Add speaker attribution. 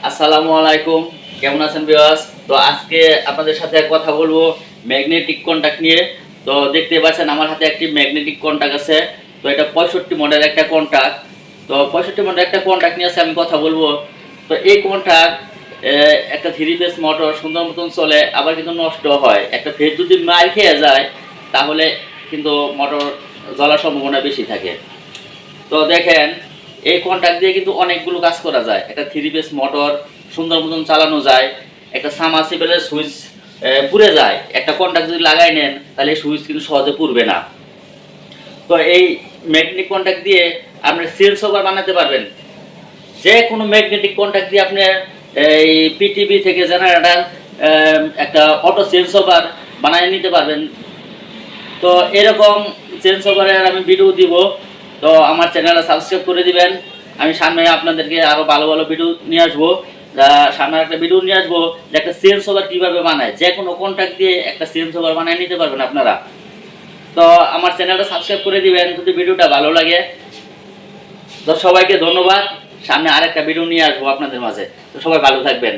Speaker 1: আসসালামু আলাইকুম, কেমন আছেন ভিউয়ার্স? তো আজকে আপনাদের সাথে কথা বলবো ম্যাগনেটিক কন্টাক্ট নিয়ে। তো দেখতে পাচ্ছেন আমার হাতে একটি ম্যাগনেটিক কন্টাক্ট আছে। তো এটা 65 মডেলের একটা কন্টাক্ট। তো 65 মডেলের একটা কন্টাক্ট নিয়ে আমি কথা বলবো। তো এই কন্টাক্ট একটা 3 ফেজ মোটর সুন্দর মতন চলে, আবার কিন্তু নষ্ট হয়। একটা ফেজ যদি মার খেয়ে যায় তাহলে কিন্তু মোটর জ্বলার সম্ভাবনা বেশি থাকে। তো দেখেন, এই কন্টাক্ট দিয়ে কিন্তু অনেকগুলো কাজ করা যায়। একটা 3 ফেজ মোটর সুন্দর মতন চালানো যায়। একটা সাবমার্সিবলের সুইচ পুড়ে যায়, একটা কন্টাক্ট যদি লাগাই নেন তাহলে সুইচ কিন্তু সহজে পুড়বে না। তো এই ম্যাগনেটিক কন্টাক্ট দিয়ে আপনি সেন্স ওভার বানাতে পারবেন। যে কোনো ম্যাগনেটিক কন্টাক্ট দিয়ে আপনি এই পিটিভি থেকে জেনারেটর একটা অটো চেঞ্জ ওভার বানিয়ে নিতে পারবেন। তো এরকম চেঞ্জ ওভারের আমি ভিডিও দিব। তো আমার চ্যানেলটা সাবস্ক্রাইব করে দিবেন। আমি সামনে আপনাদেরকে আরও ভালো ভালো ভিডিও নিয়ে আসবো। সামনে একটা ভিডিও নিয়ে আসবো যে একটা চেঞ্জ ওভার কীভাবে বানায়, যে কোনো কন্ট্যাক্ট দিয়ে একটা চেঞ্জ ওভার বানিয়ে নিতে পারবেন আপনারা। তো আমার চ্যানেলটা সাবস্ক্রাইব করে দিবেন যদি ভিডিওটা ভালো লাগে। তো সবাইকে ধন্যবাদ। সামনে আরেকটা ভিডিও নিয়ে আসবো আপনাদের মাঝে। তো সবাই ভালো থাকবেন।